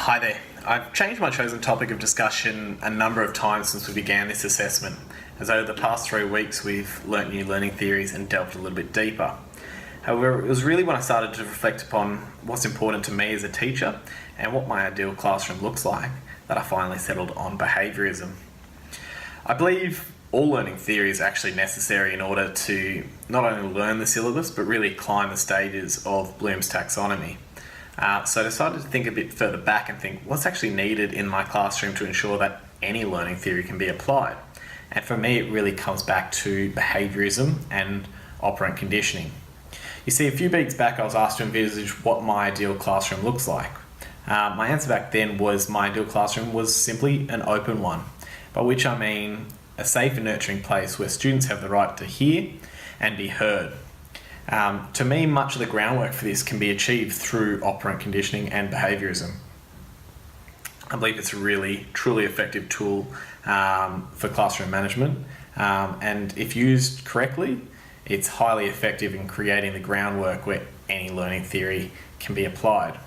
Hi there. I've changed my chosen topic of discussion a number of times since we began this assessment, as over the past 3 weeks we've learnt new learning theories and delved a little bit deeper. However, it was really when I started to reflect upon what's important to me as a teacher and what my ideal classroom looks like that I finally settled on behaviourism. I believe all learning theory is actually necessary in order to not only learn the syllabus but really climb the stages of Bloom's taxonomy. So I decided to think a bit further back and think what's actually needed in my classroom to ensure that any learning theory can be applied. And for me, it really comes back to behaviourism and operant conditioning. You see, a few weeks back I was asked to envisage what my ideal classroom looks like. My answer back then was my ideal classroom was simply an open one, by which I mean a safe and nurturing place where students have the right to hear and be heard. To me, much of the groundwork for this can be achieved through operant conditioning and behaviourism. I believe it's a really, truly effective tool for classroom management, and if used correctly, it's highly effective in creating the groundwork where any learning theory can be applied.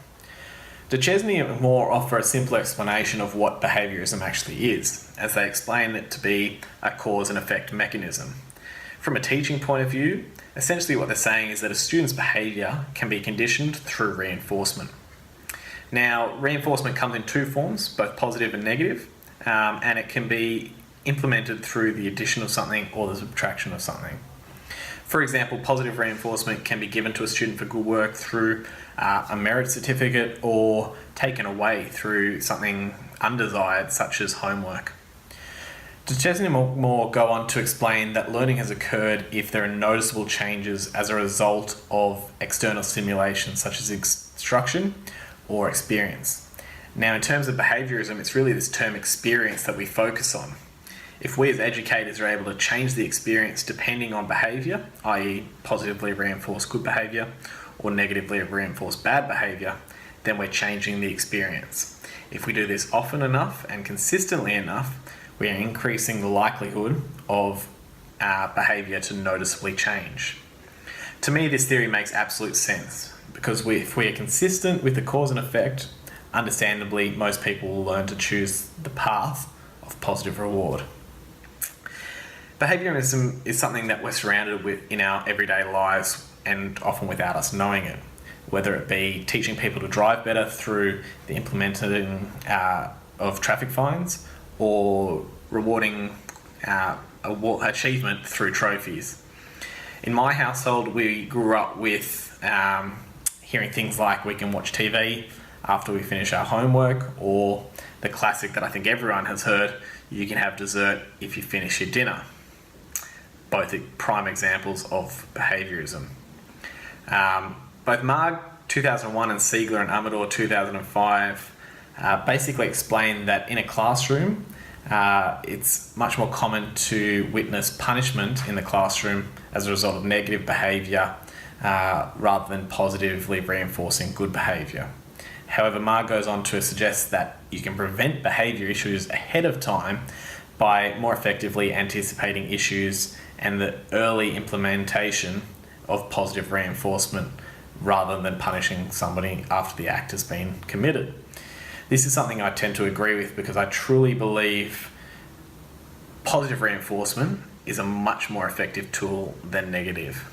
Duchesne and Moore offer a simple explanation of what behaviourism actually is, as they explain it to be a cause and effect mechanism. From a teaching point of view, essentially what they're saying is that a student's behaviour can be conditioned through reinforcement. Now, reinforcement comes in two forms, both positive and negative, and it can be implemented through the addition of something or the subtraction of something. For example, positive reinforcement can be given to a student for good work through a merit certificate or taken away through something undesired, such as homework. Duchesne and Moore go on to explain that learning has occurred if there are noticeable changes as a result of external stimulation, such as instruction or experience. Now, in terms of behaviourism, it's really this term experience that we focus on. If we as educators are able to change the experience depending on behaviour, i.e. positively reinforce good behaviour or negatively reinforce bad behaviour, then we're changing the experience. If we do this often enough and consistently enough, we are increasing the likelihood of our behaviour to noticeably change. To me, this theory makes absolute sense because if we are consistent with the cause and effect, understandably, most people will learn to choose the path of positive reward. Behaviourism is something that we're surrounded with in our everyday lives and often without us knowing it, whether it be teaching people to drive better through the implementing of traffic fines or rewarding achievement through trophies. In my household, we grew up with hearing things like we can watch TV after we finish our homework, or the classic that I think everyone has heard, you can have dessert if you finish your dinner. Both are prime examples of behaviourism. Both Marg 2001 and Siegler and Amador 2005 basically explain that in a classroom, it's much more common to witness punishment in the classroom as a result of negative behaviour rather than positively reinforcing good behaviour. However, Marg goes on to suggest that you can prevent behaviour issues ahead of time by more effectively anticipating issues and the early implementation of positive reinforcement rather than punishing somebody after the act has been committed. This is something I tend to agree with because I truly believe positive reinforcement is a much more effective tool than negative.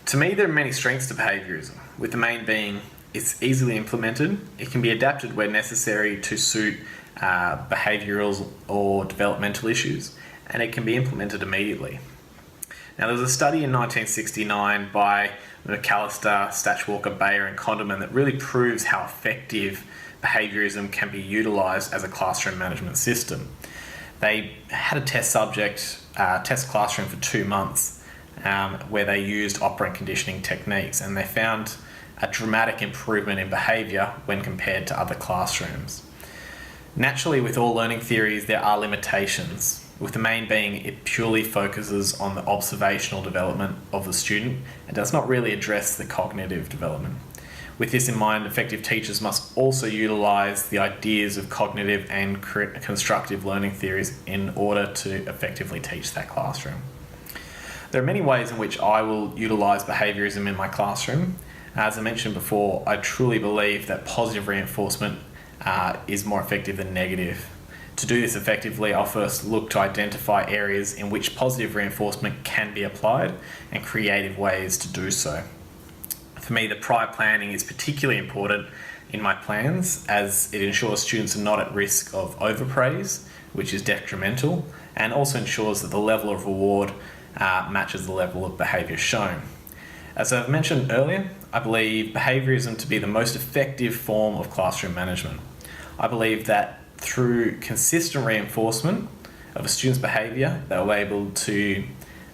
To me, there are many strengths to behaviourism, with the main being it's easily implemented, it can be adapted where necessary to suit behavioural or developmental issues, and it can be implemented immediately. Now, there was a study in 1969 by McAllister, Stachwalker, Bayer and Condorman that really proves how effective behaviourism can be utilised as a classroom management system. They had a test classroom for 2 months where they used operant conditioning techniques, and they found a dramatic improvement in behaviour when compared to other classrooms. Naturally, with all learning theories, there are limitations, with the main being it purely focuses on the observational development of the student and does not really address the cognitive development. With this in mind, effective teachers must also utilise the ideas of cognitive and constructive learning theories in order to effectively teach that classroom. There are many ways in which I will utilise behaviourism in my classroom. As I mentioned before, I truly believe that positive reinforcement is more effective than negative. To do this effectively, I'll first look to identify areas in which positive reinforcement can be applied and creative ways to do so. For me, the prior planning is particularly important in my plans as it ensures students are not at risk of overpraise, which is detrimental, and also ensures that the level of reward matches the level of behaviour shown. As I've mentioned earlier, I believe behaviourism to be the most effective form of classroom management. I believe that through consistent reinforcement of a student's behaviour, they will be able to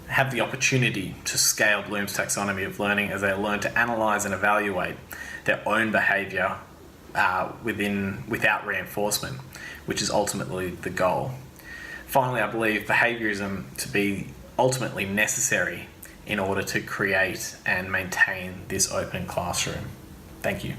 have the opportunity to scale Bloom's taxonomy of learning as they learn to analyse and evaluate their own behaviour without reinforcement, which is ultimately the goal. Finally, I believe behaviourism to be ultimately necessary in order to create and maintain this open classroom. Thank you.